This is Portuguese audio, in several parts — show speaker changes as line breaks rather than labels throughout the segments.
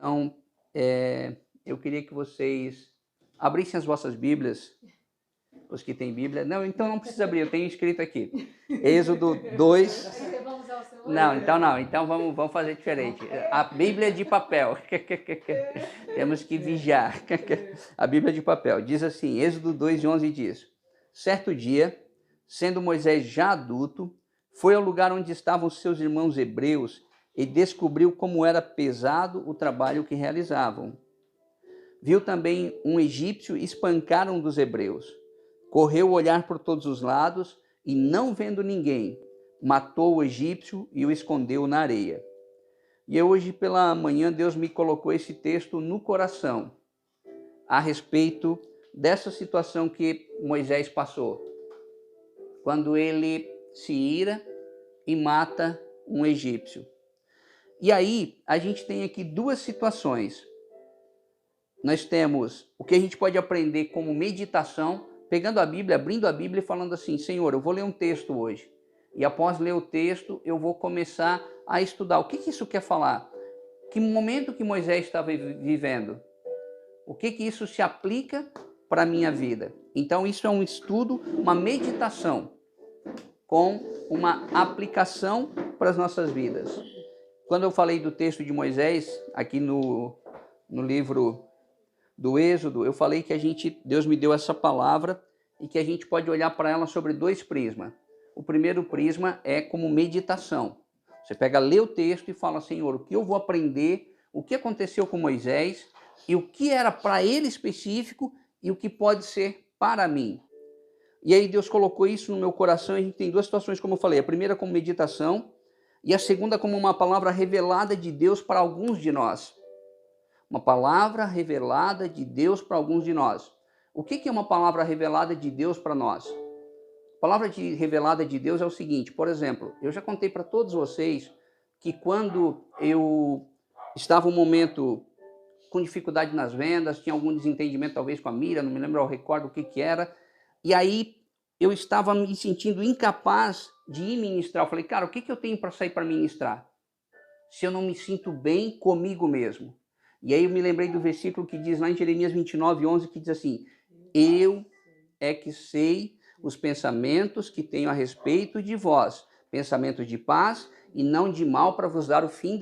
Então, eu queria que vocês abrissem as vossas Bíblias, os que têm Bíblia. Não, então não precisa abrir, eu tenho escrito aqui. Êxodo 2.
Vamos usar o celular?
Não, então não. Então vamos fazer diferente. A Bíblia é de papel. Temos que vigiar. A Bíblia é de papel. Diz assim, Êxodo 2, 11 diz: Certo dia, sendo Moisés já adulto, foi ao lugar onde estavam seus irmãos hebreus e descobriu como era pesado o trabalho que realizavam. Viu também um egípcio espancar um dos hebreus. Correu olhar por todos os lados e, não vendo ninguém, matou o egípcio e o escondeu na areia. E hoje pela manhã Deus me colocou esse texto no coração a respeito dessa situação que Moisés passou, quando ele se ira e mata um egípcio. E aí a gente tem aqui duas situações. Nós temos o que a gente pode aprender como meditação, pegando a Bíblia, abrindo a Bíblia e falando assim: Senhor, eu vou ler um texto hoje. E após ler o texto, eu vou começar a estudar. O que isso quer falar? Que momento que Moisés estava vivendo? O que isso se aplica para a minha vida? Então isso é um estudo, uma meditação, com uma aplicação para as nossas vidas. Quando eu falei do texto de Moisés, aqui no livro do Êxodo, eu falei que Deus me deu essa palavra e que a gente pode olhar para ela sobre dois prismas. O primeiro prisma é como meditação. Você pega, lê o texto e fala: Senhor, o que eu vou aprender, o que aconteceu com Moisés e o que era para ele específico e o que pode ser para mim. E aí Deus colocou isso no meu coração e a gente tem duas situações, como eu falei. A primeira como meditação e a segunda como uma palavra revelada de Deus para alguns de nós. Uma palavra revelada de Deus para alguns de nós. O que é uma palavra revelada de Deus para nós? A palavra revelada de Deus é o seguinte: por exemplo, eu já contei para todos vocês que quando eu estava um momento com dificuldade nas vendas, tinha algum desentendimento talvez com a Miriam, não me lembro ao recordo o que era, e aí eu estava me sentindo incapaz de ir ministrar. Eu falei: cara, o que eu tenho para sair para ministrar? Se eu não me sinto bem comigo mesmo. E aí eu me lembrei do versículo que diz lá em Jeremias 29, 11, que diz assim: eu é que sei os pensamentos que tenho a respeito de vós, pensamentos de paz e não de mal, para vos dar o fim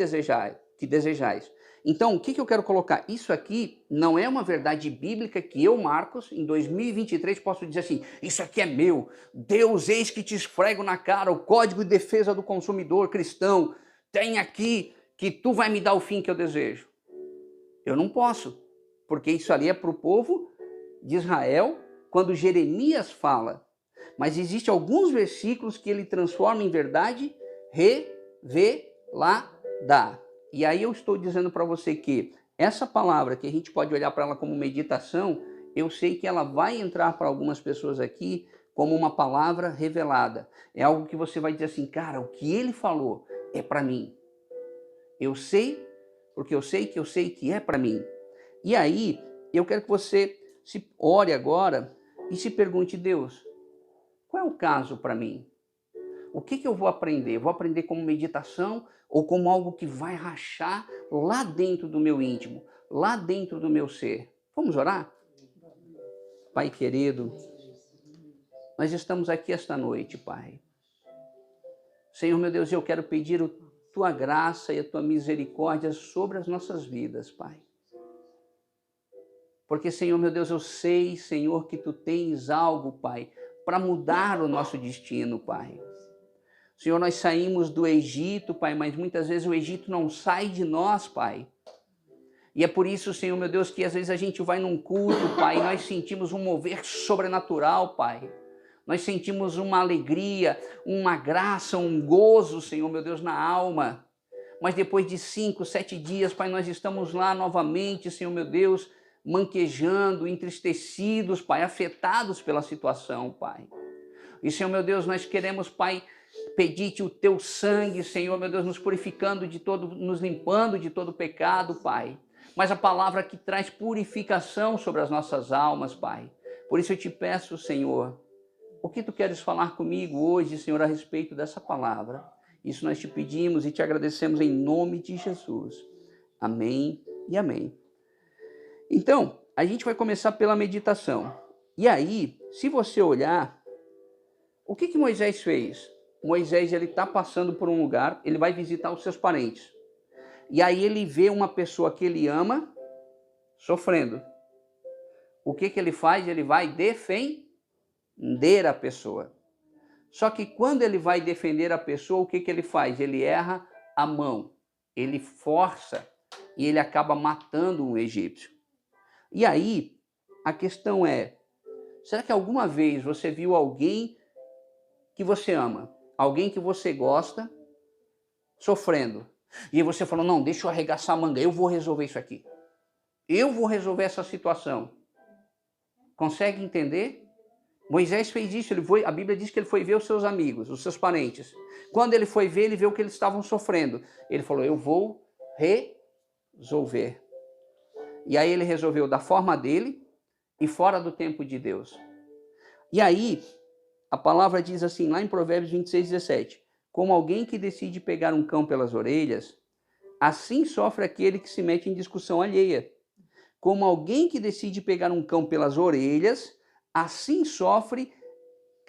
que desejais. Então, o que eu quero colocar? Isso aqui não é uma verdade bíblica que eu, Marcos, em 2023, posso dizer assim: isso aqui é meu, Deus, eis que te esfrego na cara, o Código de Defesa do Consumidor cristão, tem aqui que tu vai me dar o fim que eu desejo. Eu não posso, porque isso ali é para o povo de Israel, quando Jeremias fala. Mas existem alguns versículos que ele transforma em verdade revelada. E aí eu estou dizendo para você que essa palavra, que a gente pode olhar para ela como meditação, eu sei que ela vai entrar para algumas pessoas aqui como uma palavra revelada. É algo que você vai dizer assim: cara, o que ele falou é para mim. Eu sei, porque eu sei que é para mim. E aí, eu quero que você se ore agora e se pergunte: Deus, qual é o caso para mim? O que eu vou aprender? Vou aprender como meditação ou como algo que vai rachar lá dentro do meu íntimo, lá dentro do meu ser? Vamos orar? Pai querido, nós estamos aqui esta noite, Pai. Senhor, meu Deus, eu quero pedir a Tua graça e a Tua misericórdia sobre as nossas vidas, Pai. Porque, Senhor, meu Deus, eu sei, Senhor, que Tu tens algo, Pai, para mudar o nosso destino, Pai. Senhor, nós saímos do Egito, Pai, mas muitas vezes o Egito não sai de nós, Pai. E é por isso, Senhor, meu Deus, que às vezes a gente vai num culto, Pai, e nós sentimos um mover sobrenatural, Pai. Nós sentimos uma alegria, uma graça, um gozo, Senhor, meu Deus, na alma. Mas depois de 5, 7 dias, Pai, nós estamos lá novamente, Senhor, meu Deus, manquejando, entristecidos, Pai, afetados pela situação, Pai. E, Senhor, meu Deus, nós queremos, Pai, pedir-te o Teu sangue, Senhor, meu Deus, nos purificando de todo, nos limpando de todo pecado, Pai. Mas a palavra que traz purificação sobre as nossas almas, Pai. Por isso eu te peço, Senhor, o que Tu queres falar comigo hoje, Senhor, a respeito dessa palavra? Isso nós te pedimos e te agradecemos em nome de Jesus. Amém e amém. Então, a gente vai começar pela meditação. E aí, se você olhar, o que Moisés fez? Moisés, ele está passando por um lugar, ele vai visitar os seus parentes. E aí ele vê uma pessoa que ele ama sofrendo. O que ele faz? Ele vai defender a pessoa. Só que quando ele vai defender a pessoa, o que ele faz? Ele erra a mão. Ele força e ele acaba matando um egípcio. E aí, a questão é, será que alguma vez você viu alguém que você ama, alguém que você gosta, sofrendo? E aí você falou, não, deixa eu arregaçar a manga, eu vou resolver isso aqui. Eu vou resolver essa situação. Consegue entender? Moisés fez isso, a Bíblia diz que ele foi ver os seus amigos, os seus parentes. Quando ele foi ver, ele viu que eles estavam sofrendo. Ele falou, eu vou resolver. E aí ele resolveu da forma dele e fora do tempo de Deus. E aí, a palavra diz assim, lá em Provérbios 26:17, como alguém que decide pegar um cão pelas orelhas, assim sofre aquele que se mete em discussão alheia. Como alguém que decide pegar um cão pelas orelhas, assim sofre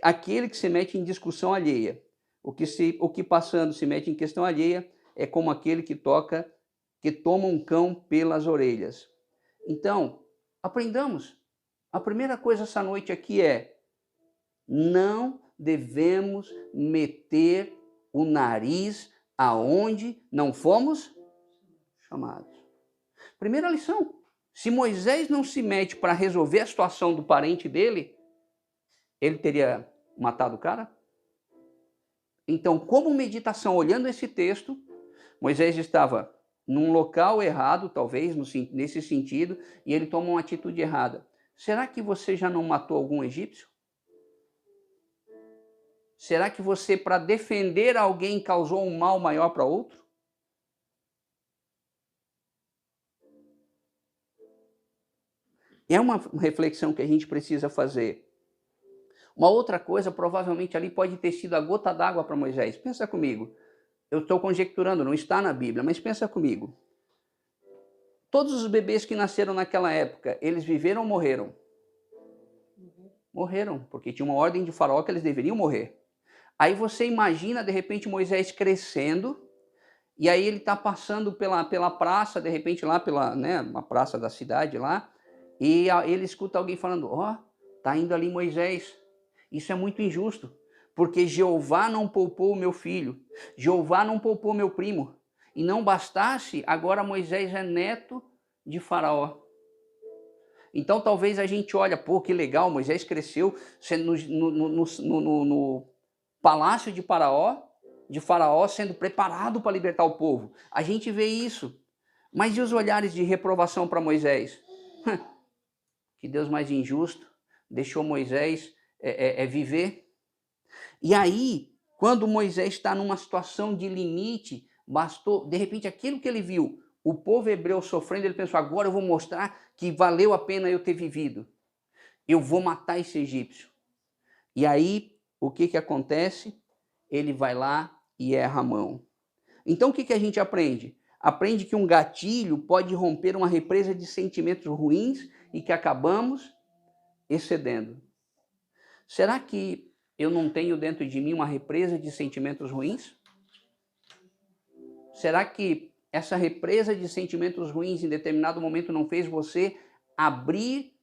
aquele que se mete em discussão alheia. O que passando se mete em questão alheia é como aquele que toma um cão pelas orelhas. Então, aprendamos. A primeira coisa essa noite aqui é, não devemos meter o nariz aonde não fomos chamados. Primeira lição. Se Moisés não se mete para resolver a situação do parente dele, ele teria matado o cara? Então, como meditação, olhando esse texto, Moisés estava num local errado, talvez, nesse sentido, e ele toma uma atitude errada. Será que você já não matou algum egípcio? Será que você, para defender alguém, causou um mal maior para outro? É uma reflexão que a gente precisa fazer. Uma outra coisa, provavelmente ali pode ter sido a gota d'água para Moisés. Pensa comigo. Eu estou conjecturando, não está na Bíblia, mas pensa comigo. Todos os bebês que nasceram naquela época, eles viveram ou morreram? Morreram, porque tinha uma ordem de Faraó que eles deveriam morrer. Aí você imagina, de repente, Moisés crescendo, e aí ele está passando pela praça, de repente lá uma praça da cidade lá, e ele escuta alguém falando, tá indo ali Moisés. Isso é muito injusto, porque Jeová não poupou o meu filho, Jeová não poupou meu primo, e não bastasse, agora Moisés é neto de Faraó. Então talvez a gente olha, pô, que legal, Moisés cresceu no palácio de Faraó sendo preparado para libertar o povo. A gente vê isso. Mas e os olhares de reprovação para Moisés? Que Deus mais injusto deixou Moisés viver. E aí, quando Moisés está numa situação de limite, bastou, de repente, aquilo que ele viu, o povo hebreu sofrendo, ele pensou, agora eu vou mostrar que valeu a pena eu ter vivido. Eu vou matar esse egípcio. E aí, o que acontece? Ele vai lá e erra a mão. Então, o que a gente aprende? Aprende que um gatilho pode romper uma represa de sentimentos ruins e que acabamos excedendo. Será que eu não tenho dentro de mim uma represa de sentimentos ruins? Será que essa represa de sentimentos ruins em determinado momento não fez você abrir,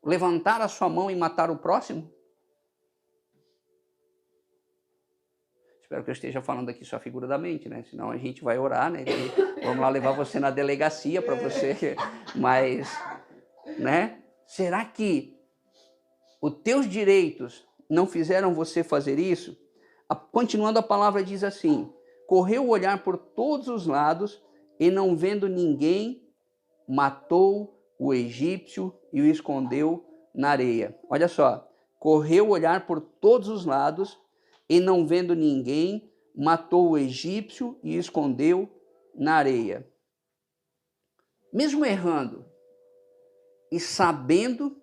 levantar a sua mão e matar o próximo? Espero que eu esteja falando aqui só figuradamente, né? Senão a gente vai orar, né? E vamos lá levar você na delegacia para você. Mas, né? Será que os teus direitos não fizeram você fazer isso? Continuando, a palavra diz assim, correu o olhar por todos os lados e não vendo ninguém, matou o egípcio e o escondeu na areia. Olha só, correu o olhar por todos os lados e não vendo ninguém, matou o egípcio e escondeu na areia. Mesmo errando e sabendo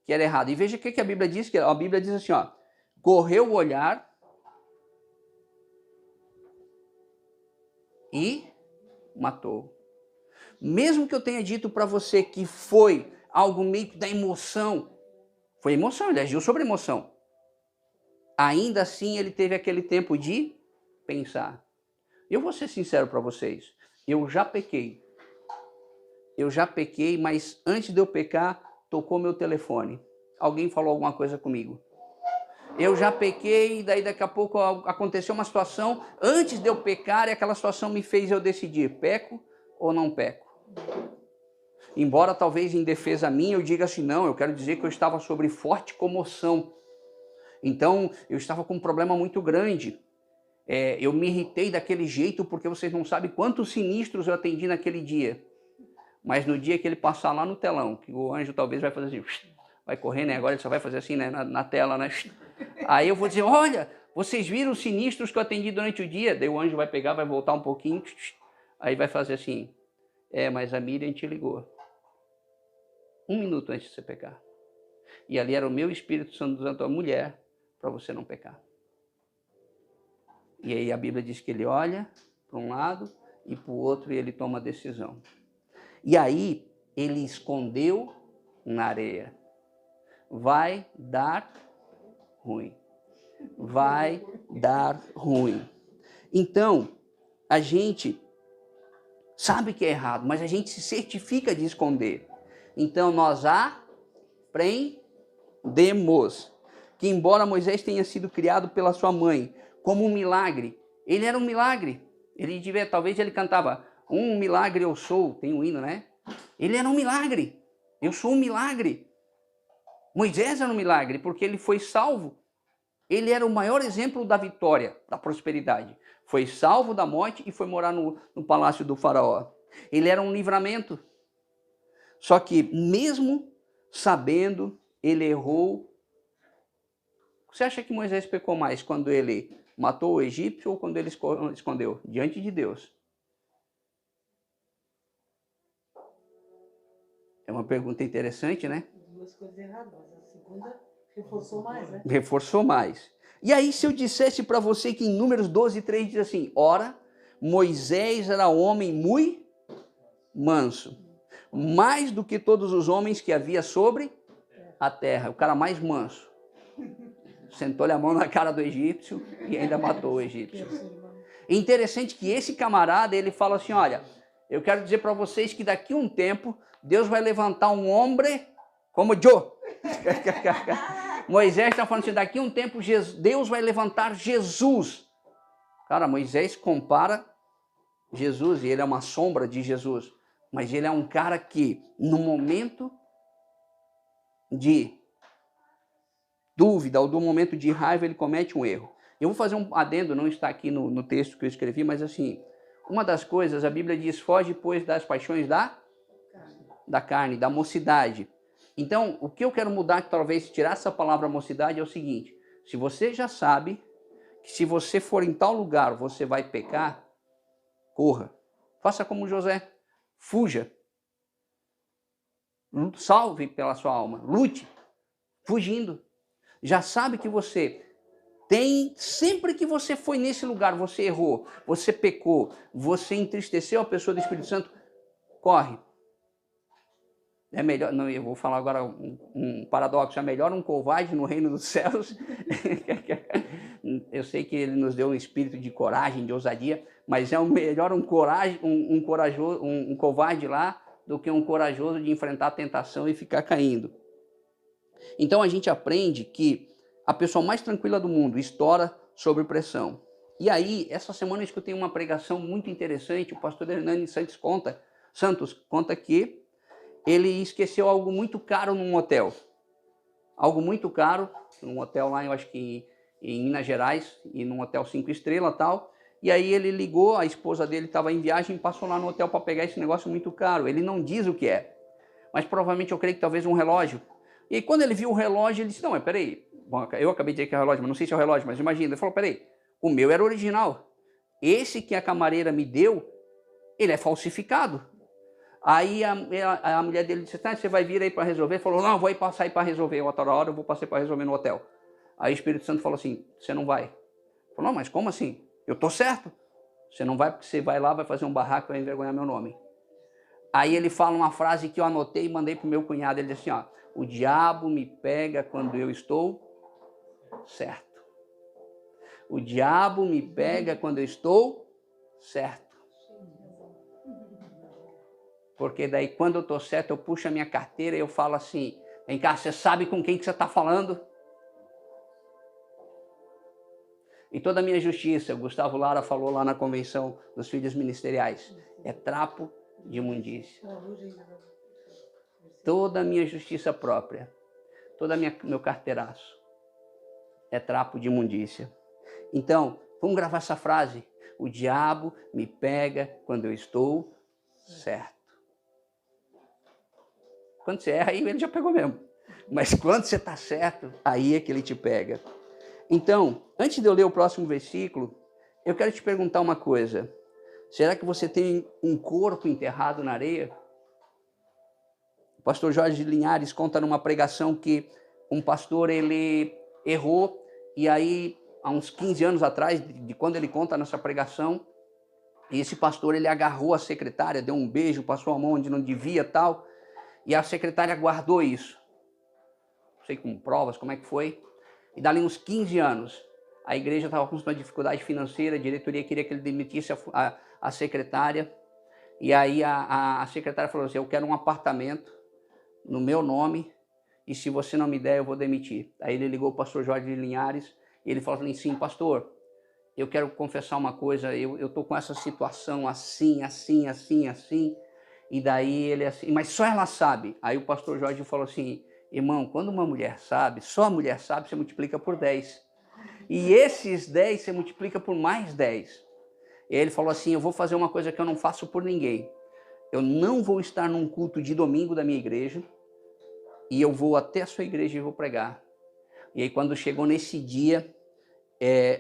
que era errado. E veja o que a Bíblia diz, que a Bíblia diz assim, correu o olhar e matou. Mesmo que eu tenha dito para você que foi algo meio que da emoção, foi emoção, ele agiu sobre emoção. Ainda assim, ele teve aquele tempo de pensar. Eu vou ser sincero para vocês, eu já pequei, mas antes de eu pecar, tocou meu telefone. Alguém falou alguma coisa comigo. Eu já pequei, daí daqui a pouco aconteceu uma situação, antes de eu pecar, e aquela situação me fez eu decidir, peco ou não peco. Embora talvez em defesa minha eu diga assim, não, eu quero dizer que eu estava sobre forte comoção. Então, eu estava com um problema muito grande. Eu me irritei daquele jeito porque vocês não sabem quantos sinistros eu atendi naquele dia. Mas no dia que ele passar lá no telão, que o anjo talvez vai fazer assim, vai correr, né? Agora ele só vai fazer assim, né? Na tela, né? Aí eu vou dizer, olha, vocês viram os sinistros que eu atendi durante o dia? Daí o anjo vai pegar, vai voltar um pouquinho, aí vai fazer assim, mas a Miriam te ligou. 1 minuto antes de você pecar. E ali era o meu Espírito Santo usando a tua mulher para você não pecar. E aí a Bíblia diz que ele olha para um lado e para o outro e ele toma a decisão. E aí ele escondeu na areia. Vai dar ruim. Vai dar ruim. Então, a gente sabe que é errado, mas a gente se certifica de esconder. Então, nós aprendemos que, embora Moisés tenha sido criado pela sua mãe como um milagre, ele era um milagre. Talvez ele cantava, um milagre eu sou, tem um hino, né? Ele era um milagre, eu sou um milagre. Moisés era um milagre, porque ele foi salvo. Ele era o maior exemplo da vitória, da prosperidade. Foi salvo da morte e foi morar no palácio do faraó. Ele era um livramento. Só que mesmo sabendo, ele errou. Você acha que Moisés pecou mais quando ele matou o egípcio ou quando ele escondeu? Diante de Deus. É uma pergunta interessante, né?
Duas coisas erradas. A segunda reforçou mais, né?
Reforçou mais. E aí, se eu dissesse para você que em Números 12:3 diz assim, ora, Moisés era homem muito manso, mais do que todos os homens que havia sobre a terra. O cara mais manso. Sentou-lhe a mão na cara do egípcio e ainda matou o egípcio. É interessante que esse camarada, ele fala assim, olha, eu quero dizer para vocês que daqui a um tempo, Deus vai levantar um homem como Joe. Moisés está falando assim, daqui a um tempo Deus vai levantar Jesus. Cara, Moisés compara Jesus, e ele é uma sombra de Jesus. Mas ele é um cara que, no momento de dúvida ou do momento de raiva, ele comete um erro. Eu vou fazer um adendo, não está aqui no texto que eu escrevi, mas assim, uma das coisas, a Bíblia diz, foge, pois, das paixões da carne, da mocidade. Então, o que eu quero mudar, que talvez tirar essa palavra mocidade, é o seguinte, se você já sabe que se você for em tal lugar, você vai pecar, corra. Faça como José, fuja. Salve pela sua alma, lute, fugindo. Já sabe que você sempre que você foi nesse lugar, você errou, você pecou, você entristeceu a pessoa do Espírito Santo, corre. É melhor, não, eu vou falar agora um paradoxo, é melhor um covarde no reino dos céus. Eu sei que ele nos deu um espírito de coragem, de ousadia, mas é melhor um covarde lá do que um corajoso de enfrentar a tentação e ficar caindo. Então a gente aprende que a pessoa mais tranquila do mundo estoura sob pressão. E aí, essa semana eu escutei uma pregação muito interessante, o pastor Hernani Santos conta que ele esqueceu algo muito caro num hotel. Algo muito caro, num hotel lá, eu acho que em Minas Gerais, e num hotel 5 estrelas e tal. E aí ele ligou, a esposa dele estava em viagem, passou lá no hotel para pegar esse negócio muito caro. Ele não diz o que é, mas provavelmente eu creio que talvez um relógio. E aí, quando ele viu o relógio, ele disse, não, mas peraí, bom, eu acabei de dizer que é relógio, mas não sei se é o relógio, mas imagina, ele falou, peraí, o meu era original. Esse que a camareira me deu, ele é falsificado. Aí a mulher dele disse, tá, você vai vir aí para resolver? Ele falou, não, eu vou passar aí para resolver, outra hora eu vou passar para resolver no hotel. Aí o Espírito Santo falou assim, você não vai. Ele falou, não, mas como assim? Eu tô certo. Você não vai porque você vai lá, vai fazer um barraco, vai envergonhar meu nome. Aí ele fala uma frase que eu anotei e mandei para o meu cunhado. Ele diz assim, ó, o diabo me pega quando eu estou certo. O diabo me pega quando eu estou certo. Porque daí quando eu estou certo, eu puxo a minha carteira e eu falo assim, vem cá, você sabe com quem que você está falando? E toda a minha justiça, o Gustavo Lara falou lá na convenção dos filhos ministeriais, é trapo de imundícia. Toda a minha justiça própria, todo meu carteiraço, é trapo de imundícia. Então, vamos gravar essa frase. O diabo me pega quando eu estou certo. Quando você erra, aí ele já pegou mesmo. Mas quando você está certo, aí é que ele te pega. Então, antes de eu ler o próximo versículo, eu quero te perguntar uma coisa. Será que você tem um corpo enterrado na areia? O pastor Jorge Linhares conta numa pregação que um pastor, ele errou, e aí, há uns 15 anos atrás, de quando ele conta nessa pregação, esse pastor, ele agarrou a secretária, deu um beijo, passou a mão onde não devia, tal, e a secretária guardou isso. Não sei com provas, como é que foi. E dali uns 15 anos, a igreja estava com uma dificuldade financeira, a diretoria queria que ele demitisse a secretária. E aí a secretária falou assim, eu quero um apartamento no meu nome, e se você não me der, eu vou demitir. Aí ele ligou para o pastor Jorge de Linhares, e ele falou assim, pastor, eu quero confessar uma coisa, eu estou com essa situação assim, assim, assim, assim. E daí ele assim, mas só ela sabe. Aí o pastor Jorge falou assim, irmão, quando uma mulher sabe, só a mulher sabe, você multiplica por 10. E esses 10 você multiplica por mais 10. E aí ele falou assim, eu vou fazer uma coisa que eu não faço por ninguém. Eu não vou estar num culto de domingo da minha igreja, e eu vou até a sua igreja e vou pregar. E aí quando chegou nesse dia,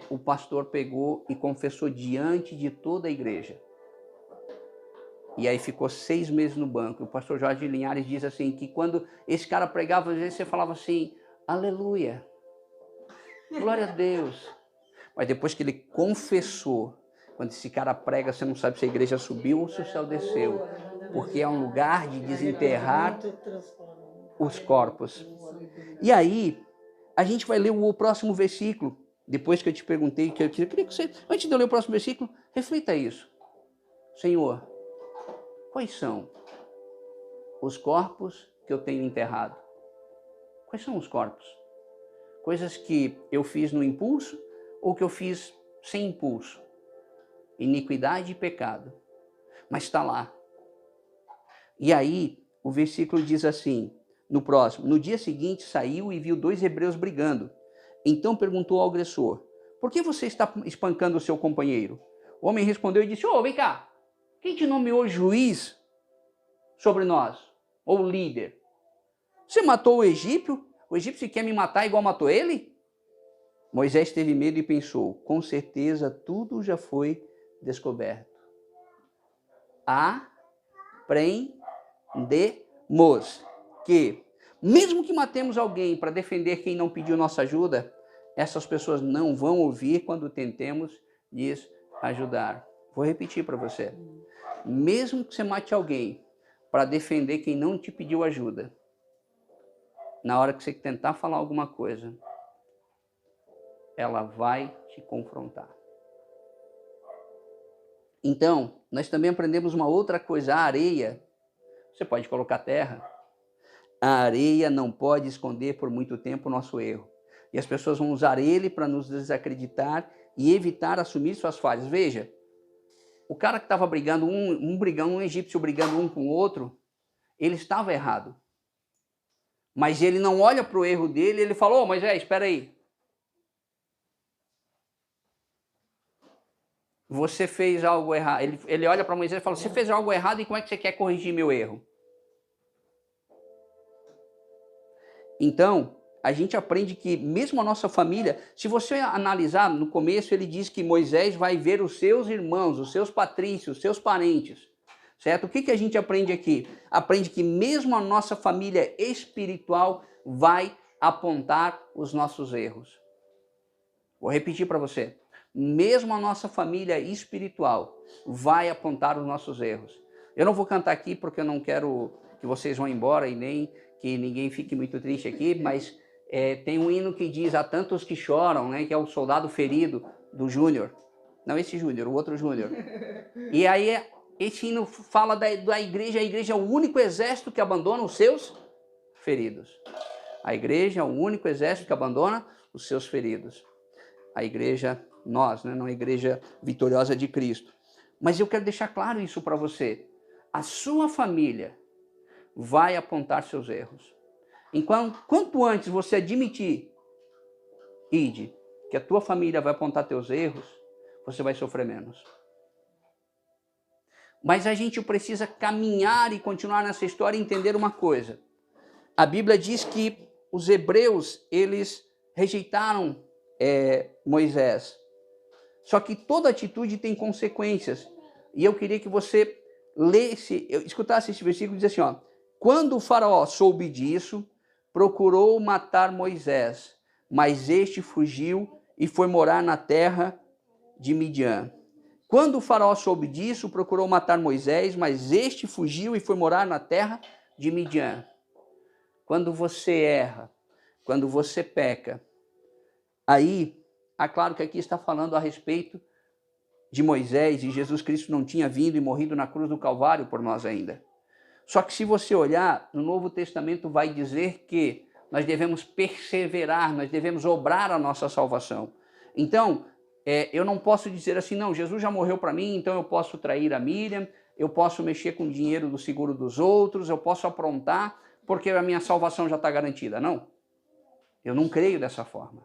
o pastor pegou e confessou diante de toda a igreja. E aí ficou 6 meses no banco. O pastor Jorge Linhares diz assim, que quando esse cara pregava, às vezes você falava assim, aleluia, glória a Deus. Mas depois que ele confessou, quando esse cara prega, você não sabe se a igreja subiu ou se o céu desceu. Porque é um lugar de desenterrar os corpos. E aí, a gente vai ler o próximo versículo. Depois que eu te perguntei, que eu queria que você, antes de eu ler o próximo versículo, reflita isso. Senhor, quais são os corpos que eu tenho enterrado? Quais são os corpos? Coisas que eu fiz no impulso ou que eu fiz sem impulso? Iniquidade e pecado. Mas está lá. E aí, o versículo diz assim, no próximo, no dia seguinte saiu e viu 2 hebreus brigando. Então perguntou ao agressor, por que você está espancando o seu companheiro? O homem respondeu e disse, vem cá, quem te nomeou juiz sobre nós? Ou líder? Você matou o egípcio? O egípcio quer me matar igual matou ele? Moisés teve medo e pensou, com certeza tudo já foi descoberto. Aprendemos que, mesmo que matemos alguém para defender quem não pediu nossa ajuda, essas pessoas não vão ouvir quando tentemos lhes ajudar. Vou repetir para você. Mesmo que você mate alguém para defender quem não te pediu ajuda, na hora que você tentar falar alguma coisa, ela vai te confrontar. Então, nós também aprendemos uma outra coisa, a areia. Você pode colocar terra. A areia não pode esconder por muito tempo o nosso erro. E as pessoas vão usar ele para nos desacreditar e evitar assumir suas falhas. Veja, o cara que estava brigando, um egípcio brigando um com o outro, ele estava errado. Mas ele não olha para o erro dele, ele falou, mas espera aí. Você fez algo errado. Ele olha para Moisés e fala, você fez algo errado e como é que você quer corrigir meu erro? Então, a gente aprende que mesmo a nossa família, se você analisar, no começo ele diz que Moisés vai ver os seus irmãos, os seus patrícios, os seus parentes, certo? O que a gente aprende aqui? Aprende que mesmo a nossa família espiritual vai apontar os nossos erros. Vou repetir para você. Mesmo a nossa família espiritual vai apontar os nossos erros. Eu não vou cantar aqui porque eu não quero que vocês vão embora e nem que ninguém fique muito triste aqui, mas tem um hino que diz: há tantos que choram, né, que é o soldado ferido do Júnior. Não esse Júnior, o outro Júnior. E aí esse hino fala da igreja. A igreja é o único exército que abandona os seus feridos. A igreja é o único exército que abandona os seus feridos. A igreja, nós, né, não a igreja vitoriosa de Cristo. Mas eu quero deixar claro isso para você. A sua família vai apontar seus erros. Então, quanto antes você admitir, Ide, que a tua família vai apontar teus erros, você vai sofrer menos. Mas a gente precisa caminhar e continuar nessa história e entender uma coisa. A Bíblia diz que os hebreus, eles rejeitaram Moisés. Só que toda atitude tem consequências. E eu queria que você escutasse esse versículo, diz assim, ó: quando o faraó soube disso, procurou matar Moisés, mas este fugiu e foi morar na terra de Midian. Quando o faraó soube disso, procurou matar Moisés, mas este fugiu e foi morar na terra de Midian. Quando você erra, quando você peca, aí, é claro que aqui está falando a respeito de Moisés, e Jesus Cristo não tinha vindo e morrido na cruz do Calvário por nós ainda. Só que se você olhar, no Novo Testamento vai dizer que nós devemos perseverar, nós devemos obrar a nossa salvação. Então, eu não posso dizer assim, não, Jesus já morreu para mim, então eu posso trair a Miriam, eu posso mexer com o dinheiro do seguro dos outros, eu posso aprontar, porque a minha salvação já está garantida. Não, eu não creio dessa forma.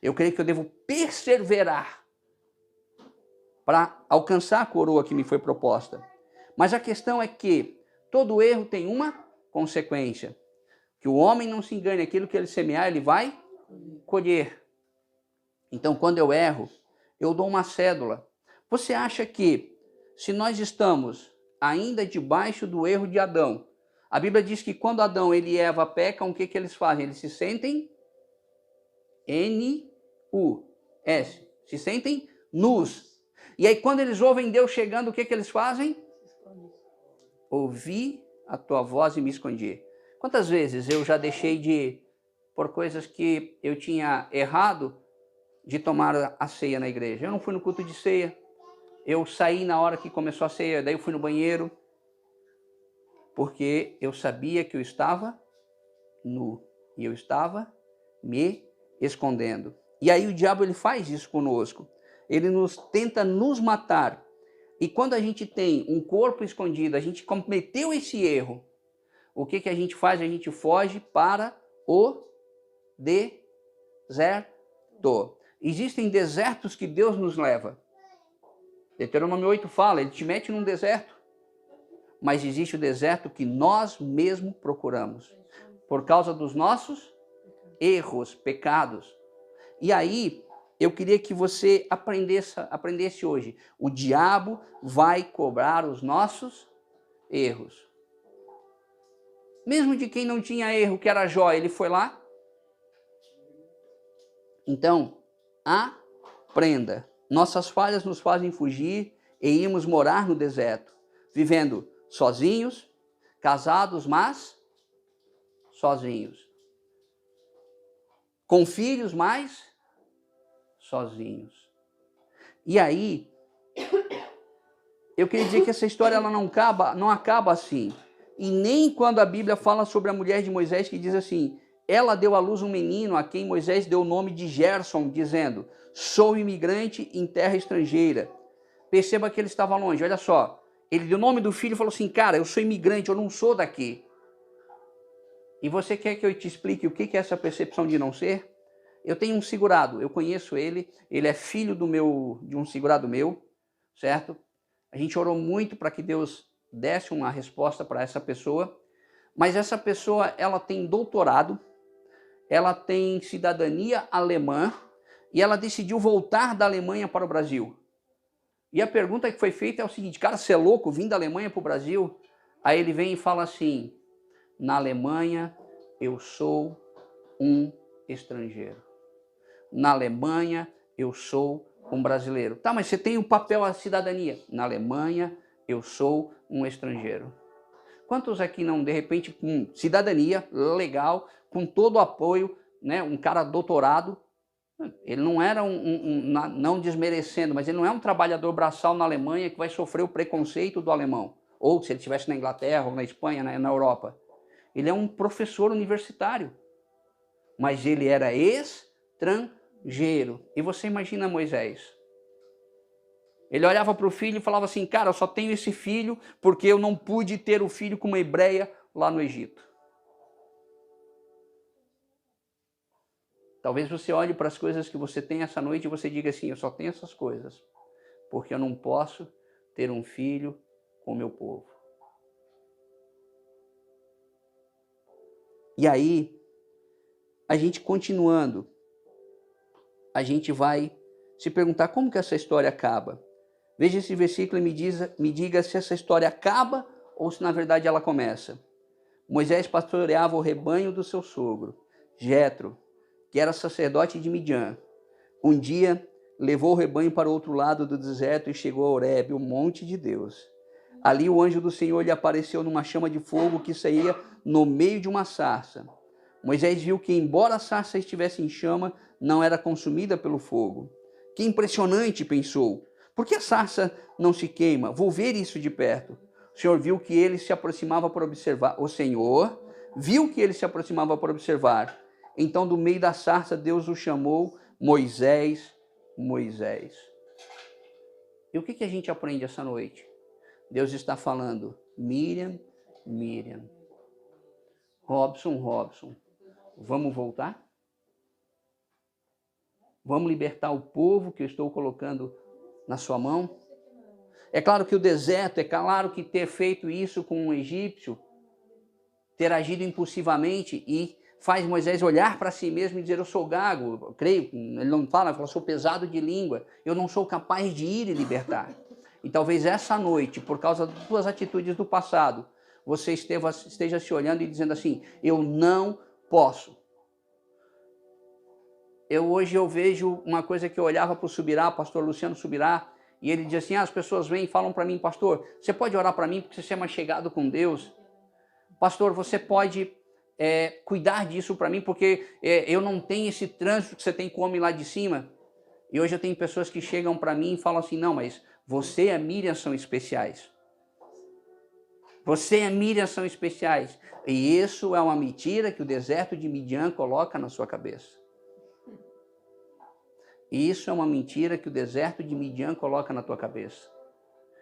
Eu creio que eu devo perseverar para alcançar a coroa que me foi proposta. Mas a questão é que todo erro tem uma consequência. Que o homem não se engane, aquilo que ele semear, ele vai colher. Então, quando eu erro, eu dou uma cédula. Você acha que, se nós estamos ainda debaixo do erro de Adão, a Bíblia diz que quando Adão e Eva pecam, o que eles fazem? Eles se sentem N-U-S. Se sentem nus. E aí, quando eles ouvem Deus chegando, o que eles fazem? Ouvi a tua voz e me escondi. Quantas vezes eu já deixei de, por coisas que eu tinha errado, de tomar a ceia na igreja? Eu não fui no culto de ceia. Eu saí na hora que começou a ceia, daí eu fui no banheiro, porque eu sabia que eu estava nu e eu estava me escondendo. E aí o diabo, ele faz isso conosco. Ele tenta nos matar. E quando a gente tem um corpo escondido, a gente cometeu esse erro, o que a gente faz? A gente foge para o deserto. Existem desertos que Deus nos leva. Deuteronômio 8 fala, ele te mete num deserto. Mas existe o deserto que nós mesmos procuramos, por causa dos nossos erros, pecados. E aí, eu queria que você aprendesse hoje. O diabo vai cobrar os nossos erros. Mesmo de quem não tinha erro, que era Jó, ele foi lá. Então, aprenda. Nossas falhas nos fazem fugir e irmos morar no deserto, vivendo sozinhos, casados, mas sozinhos. Com filhos, mas sozinhos. E aí, eu queria dizer que essa história ela não acaba assim. E nem quando a Bíblia fala sobre a mulher de Moisés, que diz assim: ela deu à luz um menino a quem Moisés deu o nome de Gerson, dizendo: sou imigrante em terra estrangeira. Perceba que ele estava longe, olha só. Ele deu o nome do filho e falou assim: cara, eu sou imigrante, eu não sou daqui. E você quer que eu te explique o que é essa percepção de não ser? Eu tenho um segurado, eu conheço ele é filho de um segurado meu, certo? A gente orou muito para que Deus desse uma resposta para essa pessoa, mas essa pessoa, ela tem doutorado, ela tem cidadania alemã, e ela decidiu voltar da Alemanha para o Brasil. E a pergunta que foi feita é o seguinte: cara, você é louco, vim da Alemanha para o Brasil? Aí ele vem e fala assim: na Alemanha eu sou um estrangeiro. Na Alemanha eu sou um brasileiro. Tá, mas você tem o papel, a cidadania. Na Alemanha eu sou um estrangeiro. Quantos aqui não, de repente, com cidadania legal, com todo o apoio, né, um cara doutorado, ele não era não desmerecendo, mas ele não é um trabalhador braçal na Alemanha que vai sofrer o preconceito do alemão, ou se ele estivesse na Inglaterra, ou na Espanha, na Europa. Ele é um professor universitário, mas ele era estrangeiro. E você imagina Moisés? Ele olhava para o filho e falava assim, cara, eu só tenho esse filho porque eu não pude ter o filho com uma hebreia lá no Egito. Talvez você olhe para as coisas que você tem essa noite e você diga assim, eu só tenho essas coisas porque eu não posso ter um filho com o meu povo. E aí, a gente continuando, a gente vai se perguntar como que essa história acaba. Veja esse versículo e me diga se essa história acaba ou se na verdade ela começa. Moisés pastoreava o rebanho do seu sogro, Jetro, que era sacerdote de Midian. Um dia levou o rebanho para o outro lado do deserto e chegou a Horebe, o monte de Deus. Ali o anjo do Senhor lhe apareceu numa chama de fogo que saía no meio de uma sarça. Moisés viu que, embora a sarça estivesse em chama, não era consumida pelo fogo. Que impressionante, pensou. Por que a sarça não se queima? Vou ver isso de perto. O Senhor viu que ele se aproximava para observar. O Senhor viu que ele se aproximava para observar. Então, do meio da sarça, Deus o chamou, Moisés, Moisés. E o que a gente aprende essa noite? Deus está falando, Miriam, Miriam. Robson, Robson. Vamos voltar? Vamos libertar o povo que eu estou colocando na sua mão? É claro que o deserto, é claro que ter feito isso com um egípcio, ter agido impulsivamente e faz Moisés olhar para si mesmo e dizer, eu sou gago, eu creio, ele não fala, ele fala, sou pesado de língua, eu não sou capaz de ir e libertar. E talvez essa noite, por causa das suas atitudes do passado, você esteja se olhando e dizendo assim, eu não posso. Hoje eu vejo uma coisa que eu olhava para o Subirá, pastor Luciano Subirá, e ele dizia assim, as pessoas vêm e falam para mim, pastor, você pode orar para mim porque você é mais chegado com Deus? Pastor, você pode cuidar disso para mim porque eu não tenho esse trânsito que você tem com o homem lá de cima? E hoje eu tenho pessoas que chegam para mim e falam assim, não, mas você e a Miriam são especiais. Você e a Miriam são especiais. E isso é uma mentira que o deserto de Midian coloca na sua cabeça. E isso é uma mentira que o deserto de Midian coloca na tua cabeça.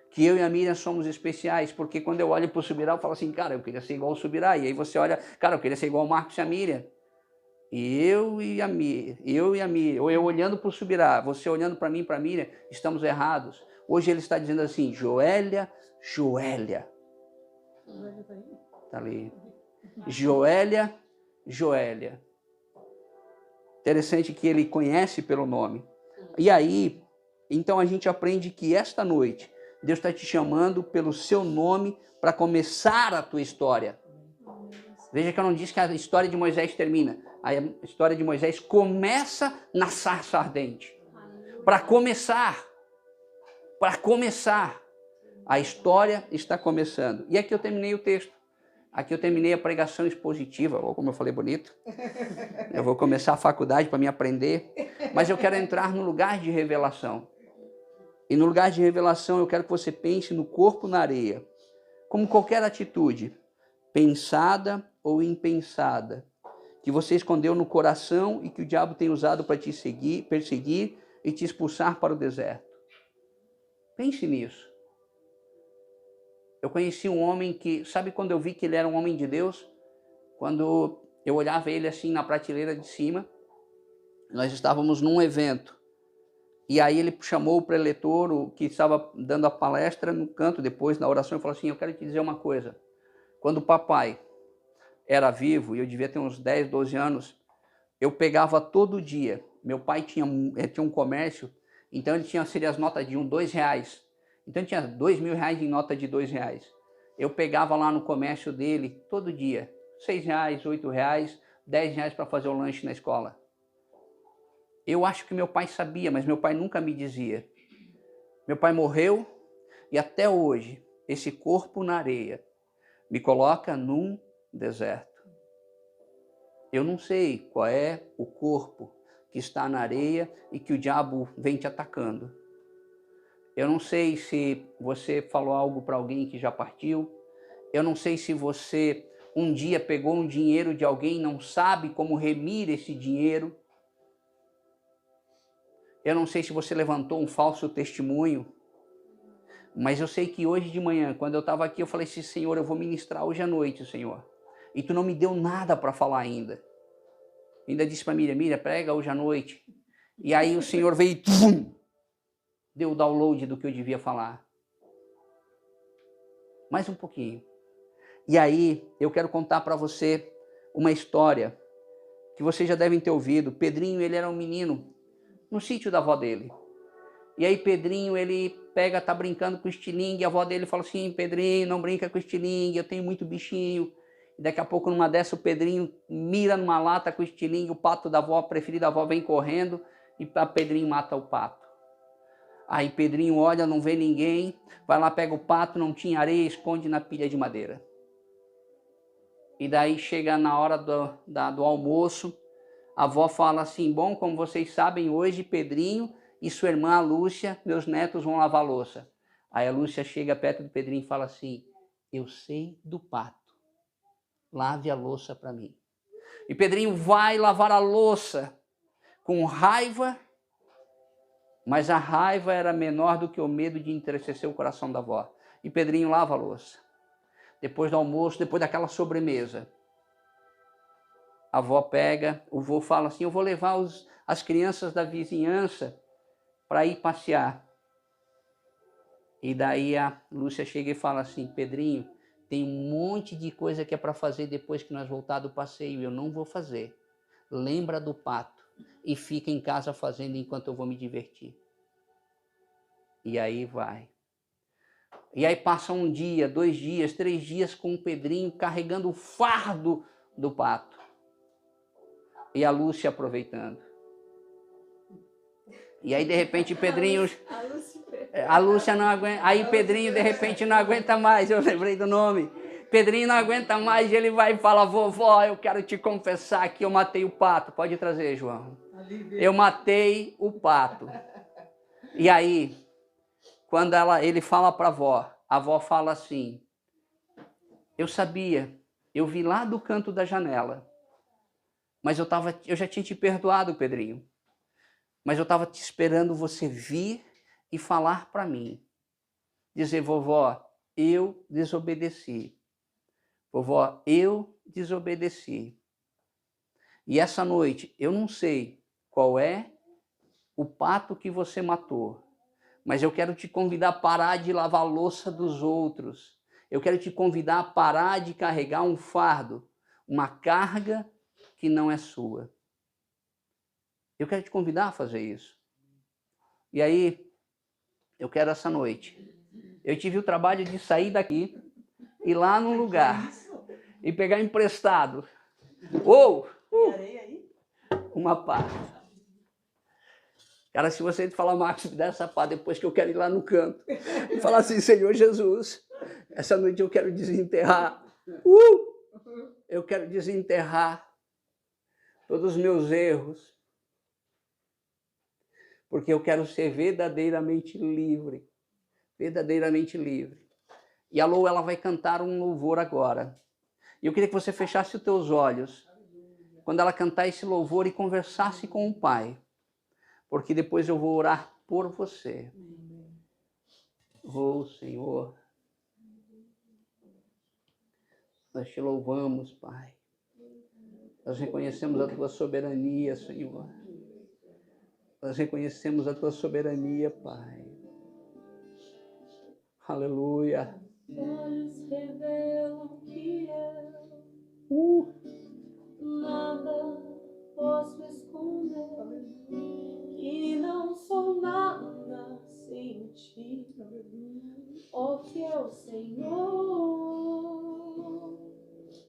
Que eu e a Miriam somos especiais, porque quando eu olho para o Subirá, eu falo assim, cara, eu queria ser igual ao Subirá. E aí você olha, cara, eu queria ser igual ao Marcos e a Miriam. E eu e a Miriam, ou eu olhando para o Subirá, você olhando para mim e para a Miriam, estamos errados. Hoje ele está dizendo assim, Joélia, Joélia. Está ali. Joélia, Joélia. Interessante que ele conhece pelo nome. E aí, então a gente aprende que esta noite, Deus está te chamando pelo seu nome para começar a tua história. Veja que eu não disse que a história de Moisés termina. A história de Moisés começa na sarça ardente. Para começar, a história está começando. E aqui eu terminei o texto. Aqui eu terminei a pregação expositiva, ou como eu falei bonito. Eu vou começar a faculdade para me aprender. Mas eu quero entrar no lugar de revelação. E no lugar de revelação eu quero que você pense no corpo na areia. Como qualquer atitude, pensada ou impensada, que você escondeu no coração e que o diabo tem usado para te perseguir e te expulsar para o deserto. Pense nisso. Eu conheci um homem que, sabe quando eu vi que ele era um homem de Deus? Quando eu olhava ele assim na prateleira de cima, nós estávamos num evento, e aí ele chamou o preletor, o que estava dando a palestra no canto, depois na oração, e falou assim, eu quero te dizer uma coisa, quando o papai era vivo, e eu devia ter uns 10, 12 anos, eu pegava todo dia, meu pai tinha um comércio, então ele tinha as notas de R$2, então tinha R$2.000 em nota de R$2. Eu pegava lá no comércio dele todo dia, R$6, R$8, R$10 para fazer o lanche na escola. Eu acho que meu pai sabia, mas meu pai nunca me dizia. Meu pai morreu e até hoje esse corpo na areia, me coloca num deserto. Eu não sei qual é o corpo que está na areia e que o diabo vem te atacando. Eu não sei se você falou algo para alguém que já partiu. Eu não sei se você um dia pegou um dinheiro de alguém e não sabe como remir esse dinheiro. Eu não sei se você levantou um falso testemunho. Mas eu sei que hoje de manhã, quando eu estava aqui, eu falei assim, Senhor, eu vou ministrar hoje à noite, Senhor. E tu não me deu nada para falar ainda. Ainda disse para Miriam, Miriam, prega hoje à noite. E aí o Senhor veio e deu o download do que eu devia falar. Mais um pouquinho. E aí eu quero contar para você uma história que vocês já devem ter ouvido. Pedrinho, ele era um menino no sítio da avó dele. E aí Pedrinho, ele pega, tá brincando com o estilingue, e a avó dele fala assim, Pedrinho, não brinca com o estilingue, eu tenho muito bichinho. E daqui a pouco, numa dessa, o Pedrinho mira numa lata com o estilingue, o pato da avó, preferido da avó, vem correndo, e a Pedrinho mata o pato. Aí Pedrinho olha, não vê ninguém, vai lá, pega o pato, não tinha areia, esconde na pilha de madeira. E daí chega na hora do almoço, a avó fala assim, bom, como vocês sabem, hoje Pedrinho e sua irmã, a Lúcia, meus netos vão lavar a louça. Aí a Lúcia chega perto do Pedrinho e fala assim, eu sei do pato, lave a louça para mim. E Pedrinho vai lavar a louça com raiva, mas a raiva era menor do que o medo de entristecer o coração da avó. E Pedrinho lava a louça. Depois do almoço, depois daquela sobremesa, a avó pega, o vô fala assim, eu vou levar as crianças da vizinhança para ir passear. E daí a Lúcia chega e fala assim, Pedrinho, tem um monte de coisa que é para fazer depois que nós voltar do passeio, eu não vou fazer. Lembra do pato e fica em casa fazendo enquanto eu vou me divertir. E aí vai. E aí passa um dia, 2 dias, 3 dias com o Pedrinho carregando o fardo do pato. E a Lúcia aproveitando. E aí de repente Pedrinho... A Lúcia não aguenta, aí Pedrinho de repente não aguenta mais, eu lembrei do nome. Pedrinho não aguenta mais e ele vai e fala, vovó, eu quero te confessar que eu matei o pato. Pode trazer, João. Eu matei o pato. E aí, quando ele fala para a avó fala assim, eu sabia, eu vi lá do canto da janela, mas eu já tinha te perdoado, Pedrinho. Mas eu estava te esperando você vir e falar para mim. Dizer, vovó, eu desobedeci. Vovó, eu desobedeci. E essa noite, eu não sei qual é o pato que você matou, mas eu quero te convidar a parar de lavar a louça dos outros. Eu quero te convidar a parar de carregar um fardo, uma carga que não é sua. Eu quero te convidar a fazer isso. E aí, eu quero essa noite. Eu tive o trabalho de sair daqui, ir lá num lugar e pegar emprestado. Ou uma pá. Cara, se você falar, Marcos, me dá essa pá depois que eu quero ir lá no canto. E falar assim, Senhor Jesus, essa noite eu quero desenterrar. Eu quero desenterrar todos os meus erros. Porque eu quero ser verdadeiramente livre. Verdadeiramente livre. E a Lou, ela vai cantar um louvor agora. E eu queria que você fechasse os teus olhos quando ela cantar esse louvor e conversasse com o Pai. Porque depois eu vou orar por você. Oh, Senhor, nós te louvamos, Pai. Nós reconhecemos a tua soberania, Senhor. Nós reconhecemos a tua soberania, Pai. Aleluia.
Olhos revelam que eu nada